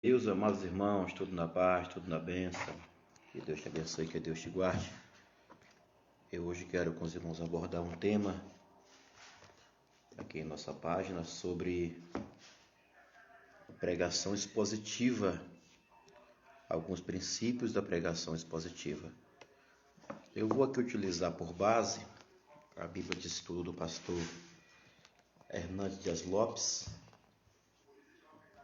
Meus amados irmãos, tudo na paz, tudo na bênção. Que Deus te abençoe, que Deus te guarde. Eu hoje quero com os irmãos abordar um tema aqui em nossa página sobre pregação expositiva, alguns princípios da pregação expositiva. Eu vou aqui utilizar por base a Bíblia de Estudo do pastor Hernandes Dias Lopes.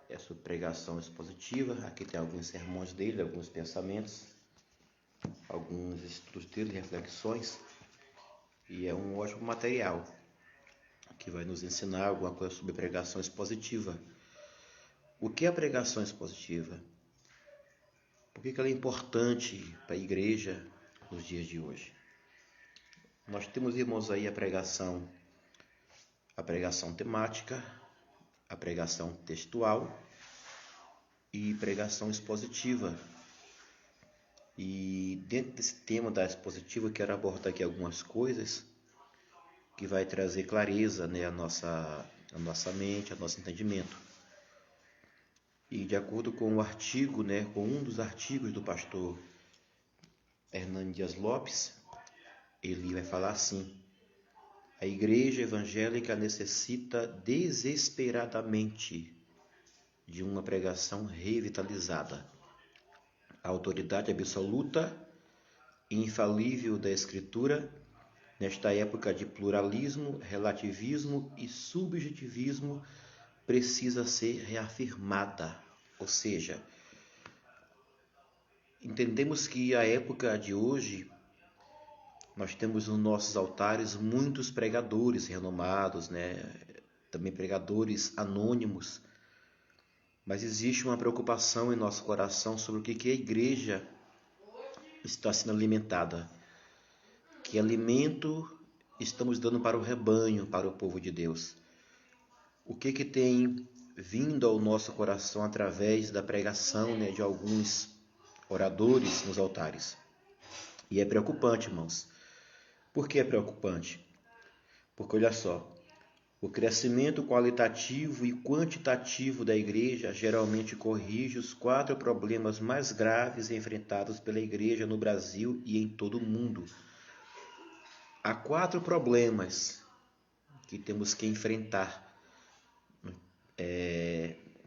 É sobre pregação expositiva. Aqui tem alguns sermões dele, alguns pensamentos, alguns estudos dele, reflexões, e é um ótimo material que vai nos ensinar alguma coisa sobre pregação expositiva. O que é a pregação expositiva? Por que ela é importante para a igreja nos dias de hoje? Nós temos, irmãos, aí a pregação temática, a pregação textual e pregação expositiva. E dentro desse tema da expositiva, eu quero abordar aqui algumas coisas que vai trazer clareza, né, a nossa mente, ao nosso entendimento. E de acordo com o artigo, né, com um dos artigos do pastor Hernandes Dias Lopes, ele vai falar assim: a igreja evangélica necessita desesperadamente de uma pregação revitalizada. A autoridade absoluta e infalível da Escritura, nesta época de pluralismo, relativismo e subjetivismo, precisa ser reafirmada. Ou seja, entendemos que a época de hoje, nós temos nos nossos altares muitos pregadores renomados, né? Também pregadores anônimos, mas existe uma preocupação em nosso coração sobre o que a igreja está sendo alimentada. Que alimento estamos dando para o rebanho, para o povo de Deus? O que tem vindo ao nosso coração através da pregação, né, de alguns oradores nos altares? E é preocupante, irmãos. Por que é preocupante? Porque olha só, o crescimento qualitativo e quantitativo da igreja geralmente corrige os 4 problemas mais graves enfrentados pela igreja no Brasil e em todo o mundo. Há 4 problemas que temos que enfrentar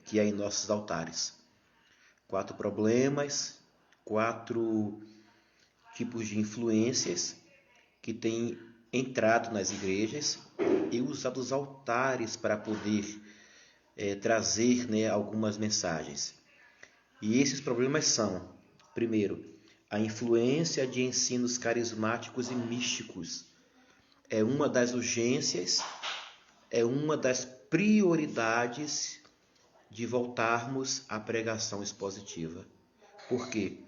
que há em nossos altares. 4 problemas, 4 tipos de influências que têm entrado nas igrejas e usado os altares para poder trazer, né, algumas mensagens. E esses problemas são, primeiro, a influência de ensinos carismáticos e místicos. É uma das urgências, é uma das prioridades de voltarmos à pregação expositiva. Por quê?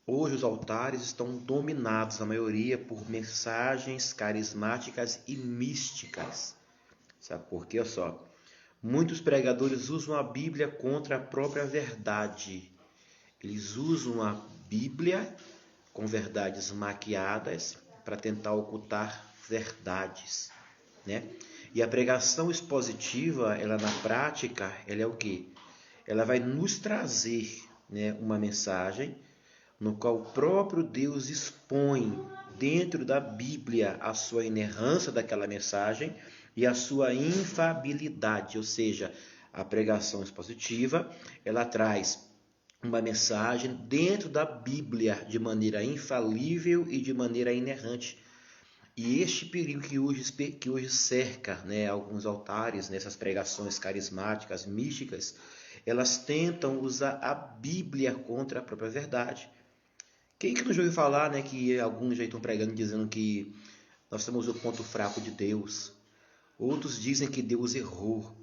Hoje os altares estão dominados, na maioria, por mensagens carismáticas e místicas. Sabe por quê? Olha só, muitos pregadores usam a Bíblia contra a própria verdade. Eles usam a Bíblia com verdades maquiadas para tentar ocultar verdades, né? E a pregação expositiva, ela na prática, ela é o quê? Ela vai nos trazer, né, uma mensagem no qual o próprio Deus expõe dentro da Bíblia a sua inerrância daquela mensagem e a sua infabilidade. Ou seja, a pregação expositiva, ela traz uma mensagem dentro da Bíblia de maneira infalível e de maneira inerrante. E este perigo que hoje cerca, né, alguns altares, nessas pregações carismáticas, místicas, elas tentam usar a Bíblia contra a própria verdade. Quem que não já ouviu falar, né, que alguns já estão pregando dizendo que nós somos o ponto fraco de Deus? Outros dizem que Deus errou.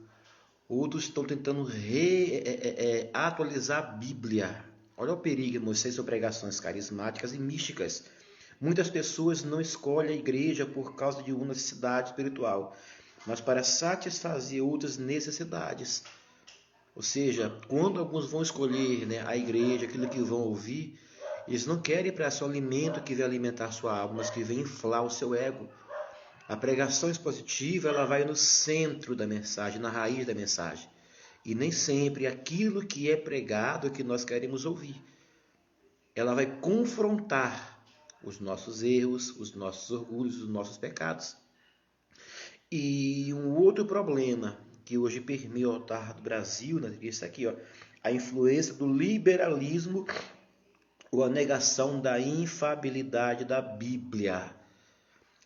Outros estão tentando atualizar a Bíblia. Olha o perigo, Moisés, sobre pregações carismáticas e místicas. Muitas pessoas não escolhem a igreja por causa de uma necessidade espiritual, mas para satisfazer outras necessidades. Ou seja, quando alguns vão escolher, né, a igreja, aquilo que vão ouvir, eles não querem para seu alimento que vem alimentar sua alma, mas que vem inflar o seu ego. A pregação expositiva, ela vai no centro da mensagem, na raiz da mensagem. E nem sempre aquilo que é pregado é que nós queremos ouvir. Ela vai confrontar os nossos erros, os nossos orgulhos, os nossos pecados. E um outro problema que hoje permeia o altar do Brasil, né, isso aqui, ó, a influência do liberalismo ou a negação da infalibilidade da Bíblia.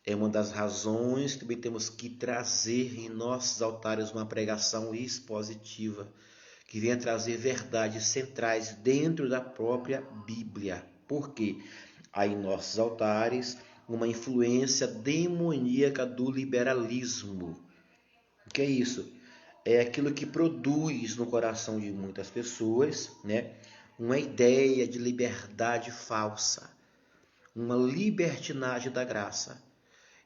É uma das razões que também temos que trazer em nossos altares uma pregação expositiva, que venha trazer verdades centrais dentro da própria Bíblia. Por quê? Há em nossos altares uma influência demoníaca do liberalismo. O que é isso? É aquilo que produz no coração de muitas pessoas, né, uma ideia de liberdade falsa, uma libertinagem da graça.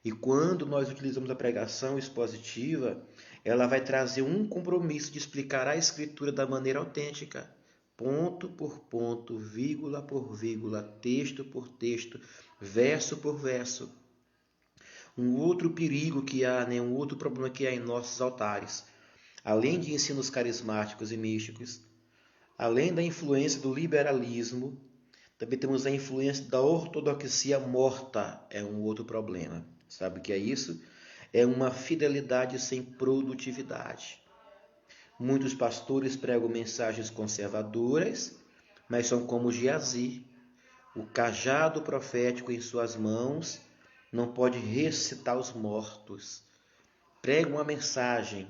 E quando nós utilizamos a pregação expositiva, ela vai trazer um compromisso de explicar a Escritura da maneira autêntica, ponto por ponto, vírgula por vírgula, texto por texto, verso por verso. Um outro perigo que há, né, um outro problema que há em nossos altares, além de ensinos carismáticos e místicos, além da influência do liberalismo, também temos a influência da ortodoxia morta, é um outro problema. Sabe o que é isso? É uma fidelidade sem produtividade. Muitos pastores pregam mensagens conservadoras, mas são como Geazi. O cajado profético em suas mãos não pode ressuscitar os mortos. Pregam uma mensagem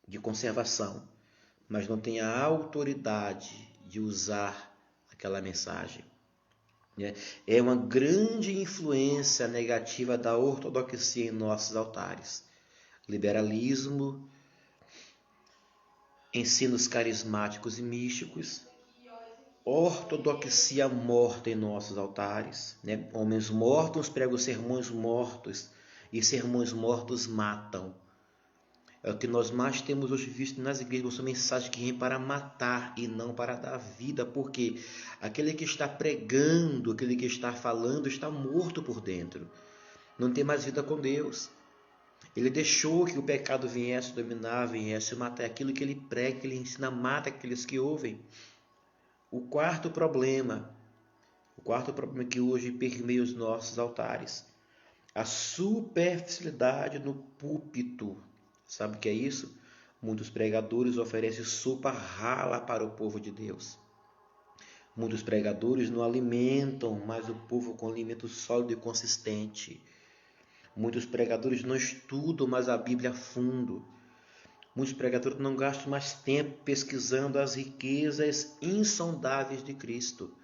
de conservação, mas não tem a autoridade de usar aquela mensagem. É uma grande influência negativa da ortodoxia em nossos altares. Liberalismo, ensinos carismáticos e místicos, ortodoxia morta em nossos altares. Homens mortos pregam sermões mortos, e sermões mortos matam. É o que nós mais temos hoje visto nas igrejas, são mensagens que vêm para matar e não para dar vida, porque aquele que está pregando, aquele que está falando, está morto por dentro, não tem mais vida com Deus. Ele deixou que o pecado viesse dominar, viesse matar. Aquilo que ele prega, que ele ensina, mata aqueles que ouvem. O quarto problema que hoje permeia os nossos altares, a superficialidade no púlpito. Sabe o que é isso? Muitos pregadores oferecem sopa rala para o povo de Deus. Muitos pregadores não alimentam mais o povo com alimento sólido e consistente. Muitos pregadores não estudam mais a Bíblia a fundo. Muitos pregadores não gastam mais tempo pesquisando as riquezas insondáveis de Cristo.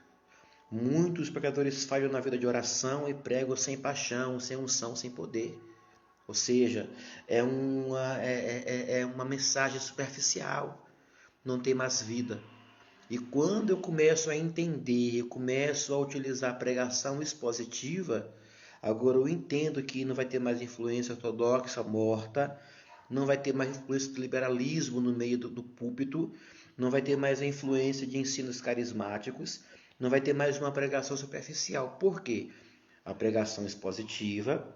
Muitos pregadores falham na vida de oração e pregam sem paixão, sem unção, sem poder. Ou seja, é uma mensagem superficial, não tem mais vida. E quando eu começo a entender, eu começo a utilizar a pregação expositiva, agora eu entendo que não vai ter mais influência ortodoxa morta, não vai ter mais influência do liberalismo no meio do púlpito, não vai ter mais a influência de ensinos carismáticos, não vai ter mais uma pregação superficial. Por quê? A pregação expositiva,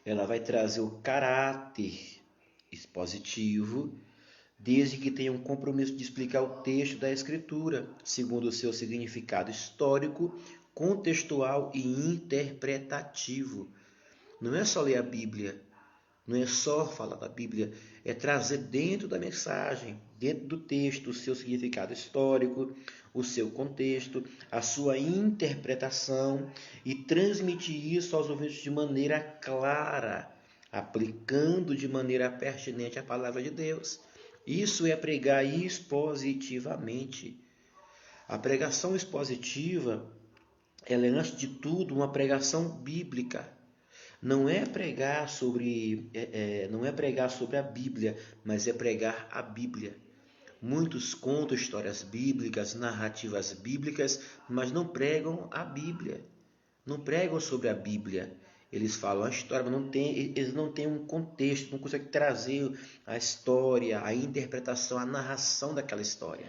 ela vai trazer o caráter expositivo, desde que tenha um compromisso de explicar o texto da Escritura, segundo o seu significado histórico, contextual e interpretativo. Não é só ler a Bíblia, não é só falar da Bíblia, é trazer dentro da mensagem, dentro do texto, o seu significado histórico, o seu contexto, a sua interpretação e transmitir isso aos ouvintes de maneira clara, aplicando de maneira pertinente a palavra de Deus. Isso é pregar expositivamente. A pregação expositiva, ela é antes de tudo uma pregação bíblica. Não é pregar sobre a Bíblia, mas é pregar a Bíblia. Muitos contam histórias bíblicas, narrativas bíblicas, mas não pregam a Bíblia. Não pregam sobre a Bíblia. Eles falam a história, mas eles não têm um contexto, não conseguem trazer a história, a interpretação, a narração daquela história.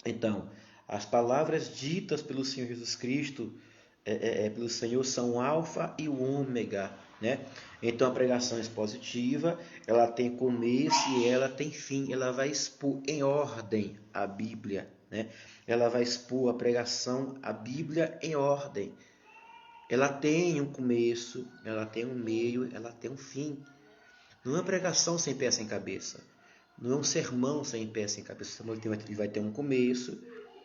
Então, as palavras ditas pelo Senhor Jesus Cristo pelo Senhor são o alfa e o ômega, né? Então a pregação expositiva, ela tem começo e ela tem fim, ela vai expor em ordem a Bíblia, né? Ela vai expor a pregação, a Bíblia em ordem. Ela tem um começo, ela tem um meio, ela tem um fim. Não é uma pregação sem pé sem cabeça. Não é um sermão sem pé sem cabeça. O sermão vai ter um começo,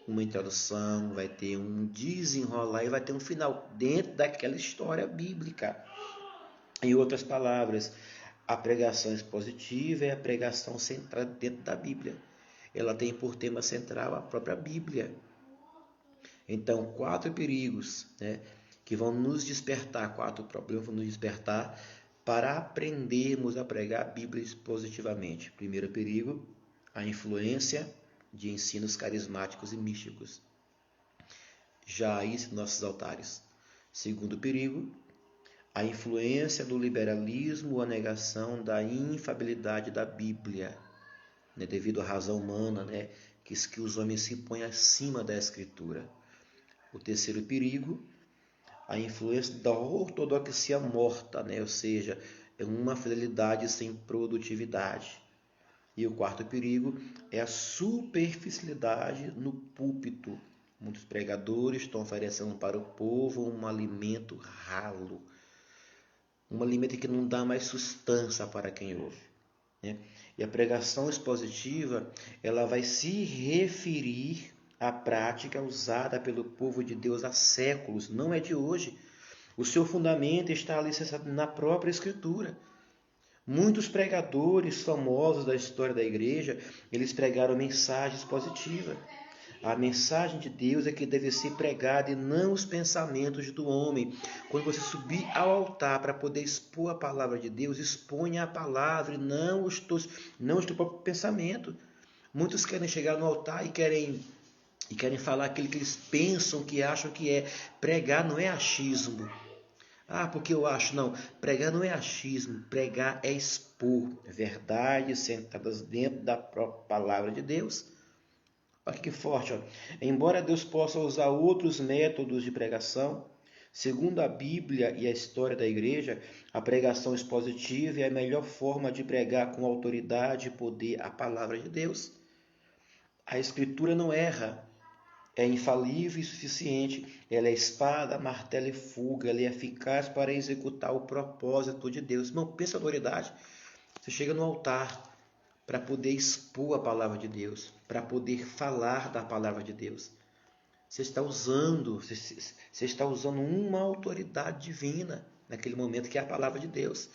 uma introdução, vai ter um desenrolar e vai ter um final dentro daquela história bíblica. Em outras palavras, a pregação expositiva é a pregação centrada dentro da Bíblia. Ela tem por tema central a própria Bíblia. Então, 4 perigos, né, que vão nos despertar, 4 problemas vão nos despertar para aprendermos a pregar a Bíblia expositivamente. Primeiro perigo, a influência de ensinos carismáticos e místicos. Já isso nossos altares. Segundo perigo, a influência do liberalismo, a negação da infalibilidade da Bíblia, né, devido à razão humana, né, que os homens se põem acima da Escritura. O terceiro perigo, a influência da ortodoxia morta, né, ou seja, é uma fidelidade sem produtividade. E o quarto perigo é a superficialidade no púlpito. Muitos pregadores estão oferecendo para o povo um alimento ralo, um alimento que não dá mais sustância para quem ouve, né? E a pregação expositiva, ela vai se referir à prática usada pelo povo de Deus há séculos, não é de hoje. O seu fundamento está alicerçado na própria Escritura. Muitos pregadores famosos da história da igreja, eles pregaram mensagens positivas. A mensagem de Deus é que deve ser pregada e não os pensamentos do homem. Quando você subir ao altar para poder expor a palavra de Deus, exponha a palavra e não o teu próprio pensamento. Muitos querem chegar no altar e querem falar aquilo que eles pensam, que acham que é. Pregar não é achismo. Ah, porque eu acho. Não, pregar não é achismo. Pregar é expor verdades sentadas dentro da própria palavra de Deus. Olha que forte. Ó. Embora Deus possa usar outros métodos de pregação, segundo a Bíblia e a história da igreja, a pregação expositiva é a melhor forma de pregar com autoridade e poder a palavra de Deus. A Escritura não erra. É infalível e suficiente. Ela é espada, martelo e fuga. Ela é eficaz para executar o propósito de Deus. Irmão, pensa a autoridade. Você chega no altar para poder expor a palavra de Deus, para poder falar da palavra de Deus. Você está usando uma autoridade divina naquele momento, que é a palavra de Deus.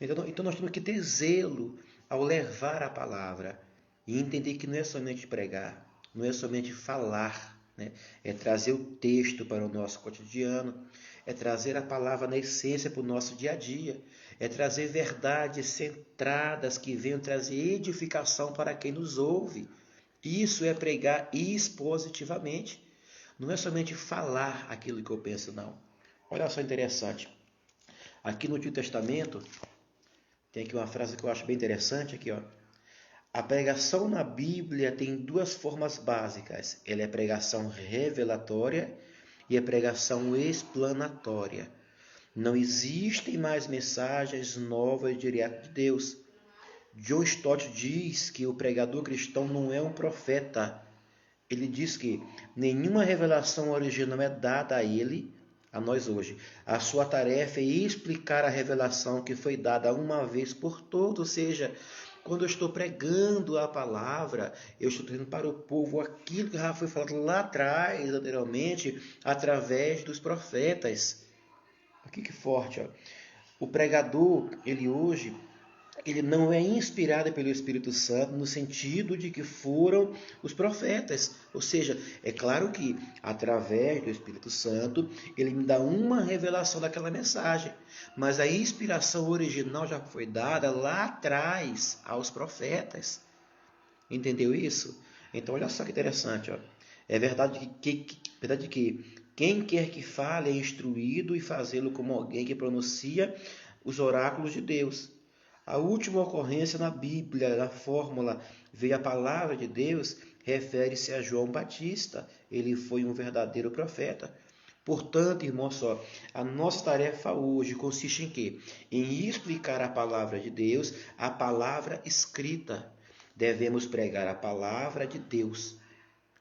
Então nós temos que ter zelo ao levar a palavra e entender que não é somente pregar, não é somente falar, né? É trazer o texto para o nosso cotidiano, é trazer a palavra na essência para o nosso dia a dia, é trazer verdades centradas que venham trazer edificação para quem nos ouve. Isso é pregar expositivamente. Não é somente falar aquilo que eu penso, não. Olha só interessante. Aqui no Antigo Testamento, tem aqui uma frase que eu acho bem interessante. Aqui, ó. A pregação na Bíblia tem 2 formas básicas. Ela é pregação revelatória e a pregação explanatória. Não existem mais mensagens novas direto de Deus. John Stott diz que o pregador cristão não é um profeta. Ele diz que nenhuma revelação original é dada a ele, a nós hoje. A sua tarefa é explicar a revelação que foi dada uma vez por todos, ou seja, quando eu estou pregando a palavra, eu estou trazendo para o povo aquilo que já foi falado lá atrás, anteriormente, através dos profetas. Aqui que forte, ó. O pregador, ele não é inspirado pelo Espírito Santo no sentido de que foram os profetas. Ou seja, é claro que através do Espírito Santo ele me dá uma revelação daquela mensagem. Mas a inspiração original já foi dada lá atrás aos profetas. Entendeu isso? Então olha só que interessante. Ó. É verdade que quem quer que fale é instruído e fazê-lo como alguém que pronuncia os oráculos de Deus. A última ocorrência na Bíblia, na fórmula, veio a palavra de Deus, refere-se a João Batista. Ele foi um verdadeiro profeta. Portanto, irmãos, só, a nossa tarefa hoje consiste em quê? Em explicar a palavra de Deus, a palavra escrita. Devemos pregar a palavra de Deus,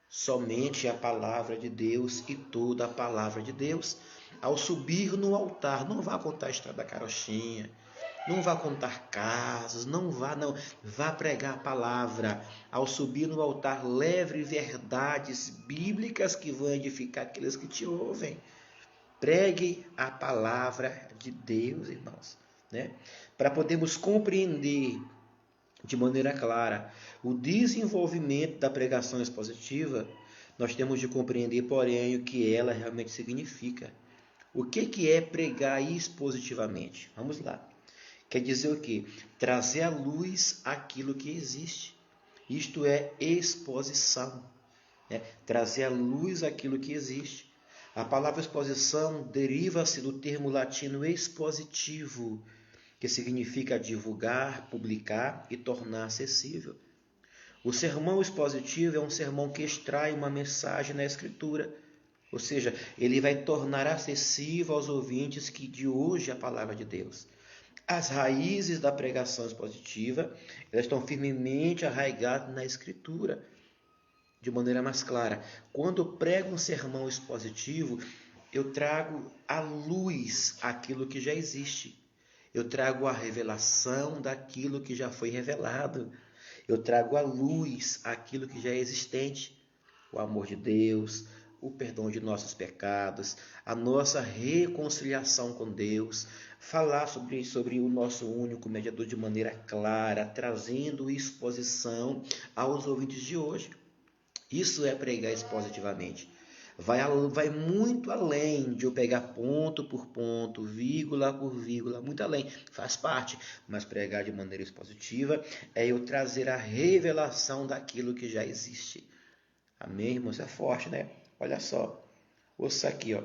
somente a palavra de Deus e toda a palavra de Deus. Ao subir no altar, não vá contar a história da carochinha, não vá contar casos, não. Vá pregar a palavra. Ao subir no altar, leve verdades bíblicas que vão edificar aqueles que te ouvem. Pregue a palavra de Deus, irmãos, né? Para podermos compreender de maneira clara o desenvolvimento da pregação expositiva, nós temos de compreender, porém, o que ela realmente significa. O que é pregar expositivamente? Vamos lá. Quer dizer o quê? Trazer à luz aquilo que existe. Isto é exposição, né? Trazer à luz aquilo que existe. A palavra exposição deriva-se do termo latino expositivo, que significa divulgar, publicar e tornar acessível. O sermão expositivo é um sermão que extrai uma mensagem na Escritura, ou seja, ele vai tornar acessível aos ouvintes que de hoje a palavra de Deus. As raízes da pregação expositiva, elas estão firmemente arraigadas na Escritura. De maneira mais clara, quando eu prego um sermão expositivo, eu trago à luz aquilo que já existe. Eu trago a revelação daquilo que já foi revelado. Eu trago à luz aquilo que já é existente. O amor de Deus, o perdão de nossos pecados, a nossa reconciliação com Deus. Falar sobre o nosso único mediador de maneira clara, trazendo exposição aos ouvintes de hoje. Isso é pregar expositivamente. Vai muito além de eu pegar ponto por ponto, vírgula por vírgula, muito além, faz parte. Mas pregar de maneira expositiva é eu trazer a revelação daquilo que já existe. Amém, irmãos? É forte, né? Olha só. Ouça aqui, ó.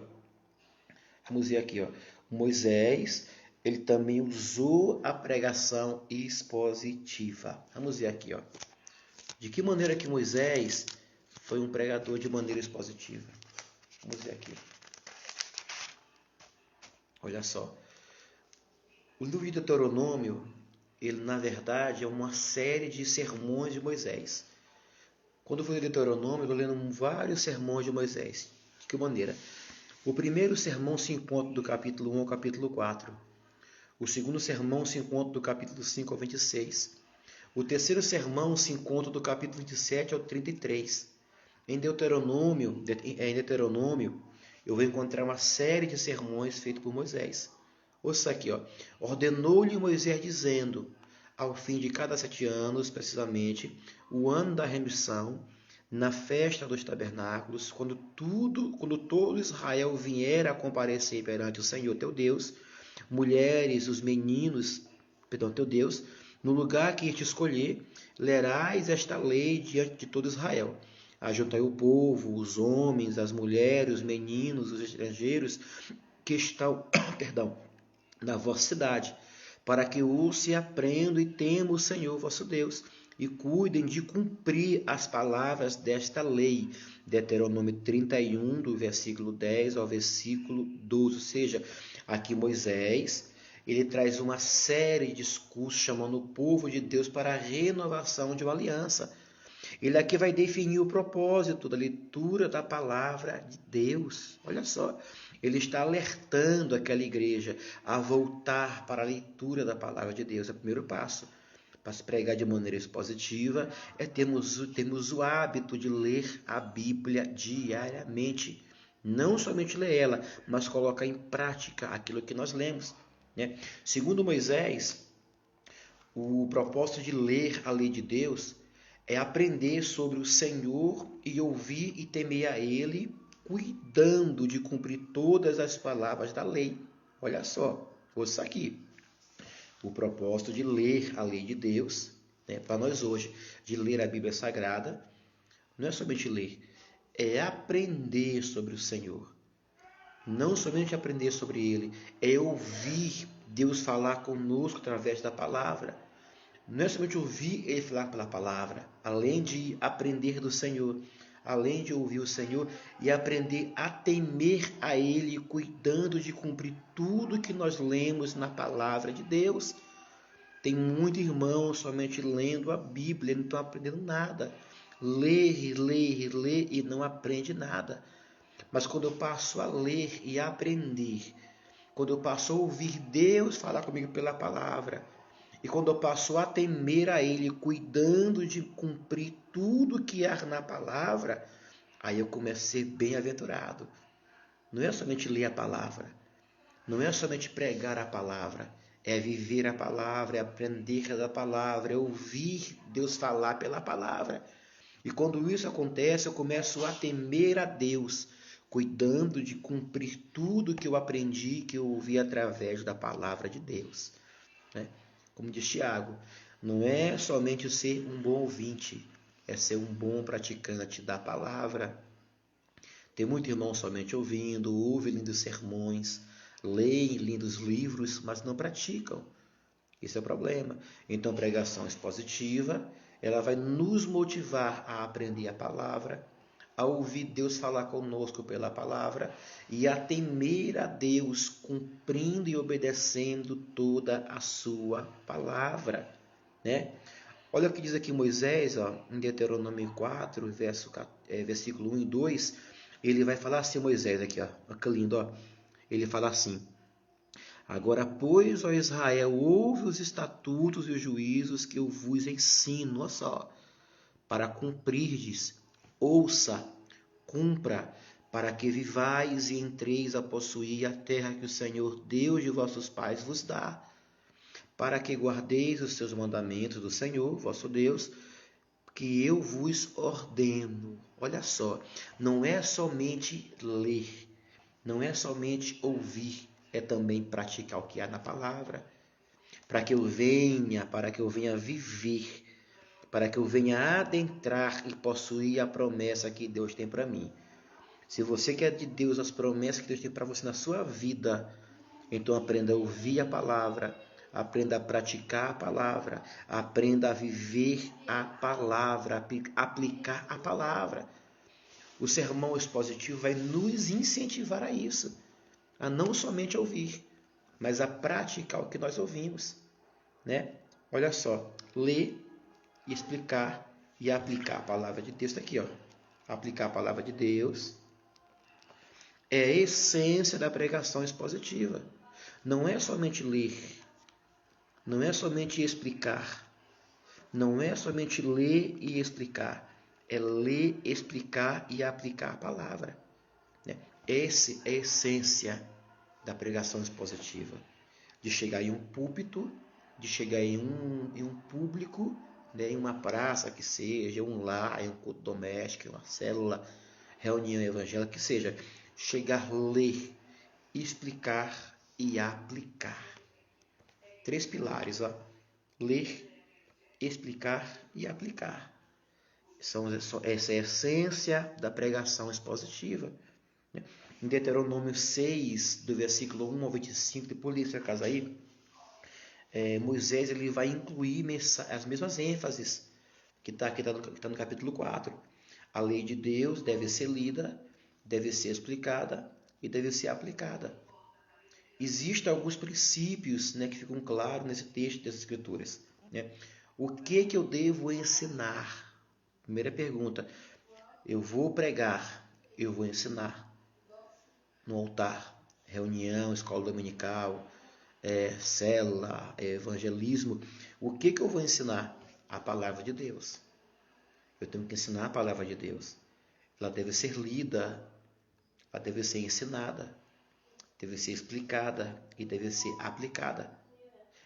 Vamos ver aqui, ó. Moisés, ele também usou a pregação expositiva. Vamos ver aqui, ó. De que maneira que Moisés foi um pregador de maneira expositiva? Vamos ver aqui. Olha só. O livro de Deuteronômio, ele na verdade é uma série de sermões de Moisés. Quando eu fui ler Deuteronômio, eu estou lendo vários sermões de Moisés. De que maneira? O primeiro sermão se encontra do capítulo 1 ao capítulo 4. O segundo sermão se encontra do capítulo 5 ao 26. O terceiro sermão se encontra do capítulo 27 ao 33. Em Deuteronômio, eu vou encontrar uma série de sermões feitos por Moisés. Ouça aqui, ó. Ordenou-lhe Moisés dizendo, ao fim de cada 7 anos, precisamente, o ano da remissão, na festa dos tabernáculos, quando todo Israel vier a comparecer perante o Senhor teu Deus, mulheres, os meninos, teu Deus, no lugar que te escolher, lerás esta lei diante de todo Israel. Ajuntai o povo, os homens, as mulheres, os meninos, os estrangeiros que estão, na vossa cidade, para que ouçam e aprendam e temam o Senhor vosso Deus, e cuidem de cumprir as palavras desta lei. Deuteronômio 31, do versículo 10 ao versículo 12. Ou seja, aqui Moisés, ele traz uma série de discursos chamando o povo de Deus para a renovação de uma aliança. Ele aqui vai definir o propósito da leitura da palavra de Deus. Olha só, ele está alertando aquela igreja a voltar para a leitura da palavra de Deus. É o primeiro passo. Para se pregar de maneira expositiva, temos o hábito de ler a Bíblia diariamente. Não somente ler ela, mas colocar em prática aquilo que nós lemos, né? Segundo Moisés, o propósito de ler a lei de Deus é aprender sobre o Senhor e ouvir e temer a Ele, cuidando de cumprir todas as palavras da lei. Olha só, ouça aqui. O propósito de ler a lei de Deus, né, para nós hoje, de ler a Bíblia Sagrada, não é somente ler, é aprender sobre o Senhor. Não somente aprender sobre Ele, é ouvir Deus falar conosco através da palavra. Não é somente ouvir Ele falar pela palavra, além de aprender do Senhor. além de ouvir o Senhor, e aprender a temer a Ele, cuidando de cumprir tudo que nós lemos na palavra de Deus. Tem muito irmão somente lendo a Bíblia, não estão aprendendo nada. Lê e não aprende nada. Mas quando eu passo a ler e a aprender, quando eu passo a ouvir Deus falar comigo pela palavra, e quando eu passo a temer a Ele, cuidando de cumprir tudo que há na palavra, aí eu começo a ser bem-aventurado. Não é somente ler a palavra, não é somente pregar a palavra, é viver a palavra, é aprender da palavra, é ouvir Deus falar pela palavra. E quando isso acontece, eu começo a temer a Deus, cuidando de cumprir tudo que eu aprendi, que eu ouvi através da palavra de Deus, né? Como diz Tiago, não é somente ser um bom ouvinte, é ser um bom praticante da palavra. Tem muito irmão somente ouvindo, ouve lindos sermões, leem lindos livros, mas não praticam. Esse é o problema. Então, a pregação expositiva, ela vai nos motivar a aprender a palavra, a ouvir Deus falar conosco pela palavra e a temer a Deus, cumprindo e obedecendo toda a sua palavra, né? Olha o que diz aqui Moisés, ó, em Deuteronômio 4, versículo 1 e 2, ele vai falar assim, Moisés aqui, ó, que lindo, ó. Ele fala assim: agora, pois, ó Israel, ouve os estatutos e os juízos que eu vos ensino, olha só, para cumprirdes, ouça, cumpra, para que vivais e entreis a possuir a terra que o Senhor, Deus de vossos pais, vos dá, para que guardeis os seus mandamentos do Senhor, vosso Deus, que eu vos ordeno. Olha só, não é somente ler, não é somente ouvir, é também praticar o que há na palavra, para que eu venha viver, para que eu venha adentrar e possuir a promessa que Deus tem para mim. Se você quer de Deus as promessas que Deus tem para você na sua vida, então aprenda a ouvir a palavra, aprenda a praticar a palavra, aprenda a viver a palavra, aplicar a palavra. O sermão expositivo vai nos incentivar a isso, a não somente ouvir, mas a praticar o que nós ouvimos, né? Olha só, ler, explicar e aplicar a palavra de Deus. Está aqui, ó. Aplicar a palavra de Deus é a essência da pregação expositiva. Não é somente ler, não é somente explicar, não é somente ler e explicar, é ler, explicar e aplicar a palavra, né? Essa é a essência da pregação expositiva, de chegar em um púlpito, de chegar em um público, né, em uma praça que seja, um lar, em um culto doméstico, uma célula, reunião evangélica, que seja, chegar, ler, explicar e aplicar. 3 pilares, ó. Ler, explicar e aplicar. Essa é a essência da pregação expositiva. Em Deuteronômio 6, do versículo 1 ao 25, depois de essa casa aí, Moisés ele vai incluir as mesmas ênfases que está no capítulo 4. A lei de Deus deve ser lida, deve ser explicada e deve ser aplicada. Existem alguns princípios, né, que ficam claros nesse texto das Escrituras, né? O que eu devo ensinar? Primeira pergunta. Eu vou pregar, eu vou ensinar no altar, reunião, escola dominical, célula, evangelismo. O que eu vou ensinar? A palavra de Deus. Eu tenho que ensinar a palavra de Deus. Ela deve ser lida, ela deve ser ensinada, deve ser explicada e deve ser aplicada.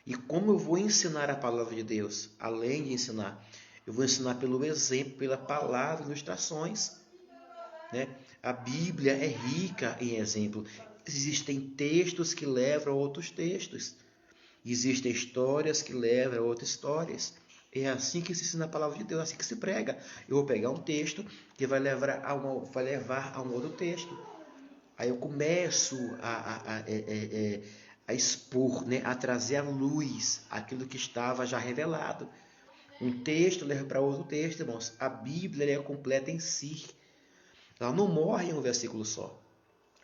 E como eu vou ensinar a palavra de Deus? Além de ensinar, eu vou ensinar pelo exemplo, pela palavra, ilustrações, né? A Bíblia é rica em exemplo. Existem textos que levam a outros textos. Existem histórias que levam a outras histórias. É assim que se ensina a palavra de Deus, é assim que se prega. Eu vou pegar um texto que vai levar a um outro texto. Aí eu começo a expor, né? A trazer à luz aquilo que estava já revelado. Um texto leva para outro texto, irmãos. A Bíblia é completa em si. Ela não morre em um versículo só.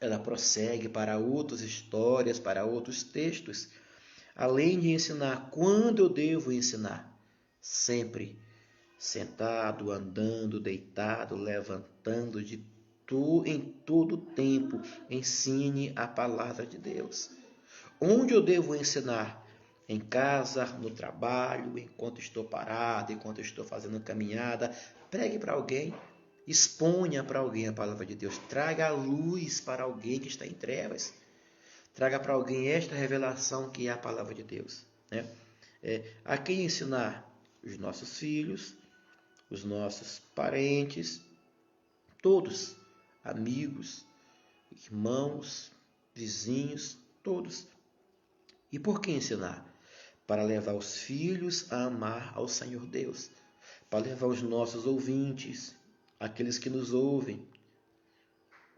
Ela prossegue para outras histórias, para outros textos. Além de ensinar, quando eu devo ensinar? Sempre sentado, andando, deitado, levantando, em todo tempo, ensine a palavra de Deus. Onde eu devo ensinar? Em casa, no trabalho, enquanto estou parado, enquanto estou fazendo caminhada. Pregue para alguém, exponha para alguém a palavra de Deus. Traga a luz para alguém que está em trevas. Traga para alguém esta revelação que é a palavra de Deus. Né? A quem ensinar? Os nossos filhos, os nossos parentes, todos, amigos, irmãos, vizinhos, todos. E por que ensinar? Para levar os filhos a amar ao Senhor Deus, para levar os nossos ouvintes, aqueles que nos ouvem,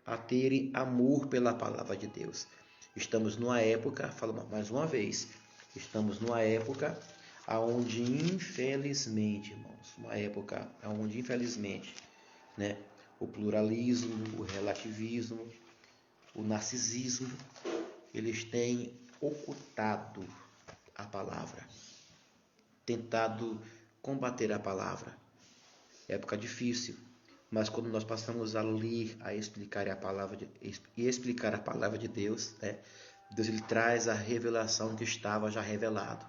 a terem amor pela palavra de Deus. Estamos numa época, falo mais uma vez, estamos numa época onde infelizmente, irmãos, uma época onde infelizmente, né, o pluralismo, o relativismo, o narcisismo, eles têm ocultado a palavra, tentado combater a palavra. Época difícil, mas quando nós passamos a ler, a explicar a palavra de Deus, né, Deus ele traz a revelação que estava já revelado.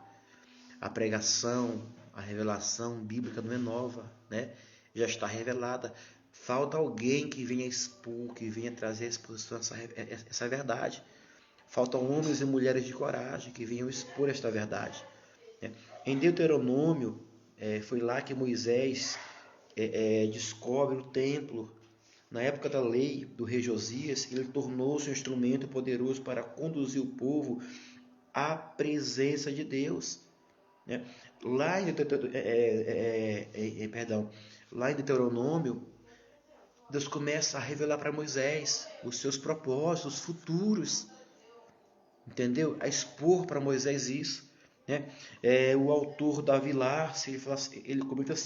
A pregação, a revelação bíblica não é nova, né? Já está revelada. Falta alguém que venha expor, que venha trazer a exposição essa verdade. Faltam homens e mulheres de coragem que venham expor esta verdade. Em Deuteronômio, foi lá que Moisés descobre o templo. Na época da lei do rei Josias, ele tornou-se um instrumento poderoso para conduzir o povo à presença de Deus. Né? Lá em Deuteronômio, Deus começa a revelar para Moisés os seus propósitos futuros, entendeu? A expor para Moisés isso. Né? O autor Davi Larce, ele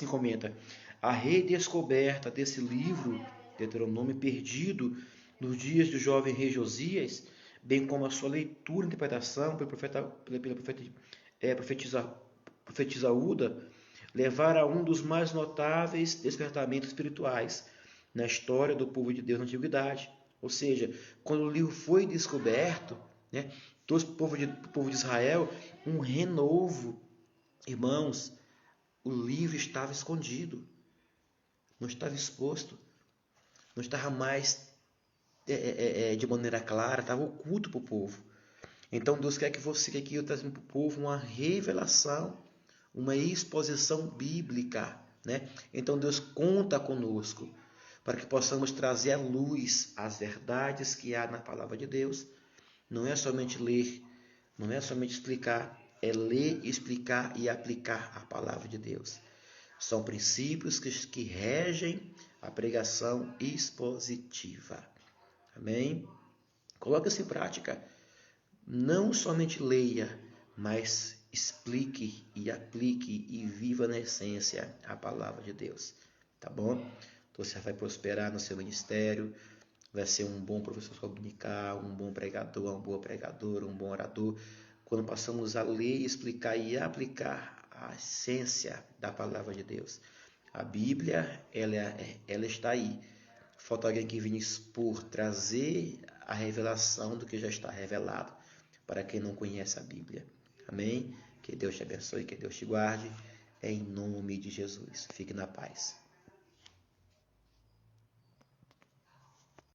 comenta, a redescoberta desse livro, Deuteronômio, perdido nos dias do jovem rei Josias, bem como a sua leitura e interpretação pela profetisa Uda, levaram a um dos mais notáveis despertamentos espirituais na história do povo de Deus na antiguidade. Ou seja, quando o livro foi descoberto, né, trouxe para o povo de Israel um renovo. Irmãos, o livro estava escondido, não estava exposto, não estava mais de maneira clara, estava oculto para o povo. Então Deus quer que eu traga para o povo uma revelação, uma exposição bíblica, né? Então Deus conta conosco para que possamos trazer à luz as verdades que há na palavra de Deus. Não é somente ler, não é somente explicar, é ler, explicar e aplicar a palavra de Deus. São princípios que regem a pregação expositiva. Amém? Coloque isso em prática. Não somente leia, mas explique e aplique e viva na essência a palavra de Deus. Tá bom? Então você vai prosperar no seu ministério, vai ser um bom professor dominical, um bom pregador, uma boa pregadora, um bom orador. Quando passamos a ler, explicar e aplicar a essência da palavra de Deus. A Bíblia, ela está aí. Falta alguém que venha expor, trazer a revelação do que já está revelado para quem não conhece a Bíblia. Amém? Que Deus te abençoe, que Deus te guarde. Em nome de Jesus. Fique na paz.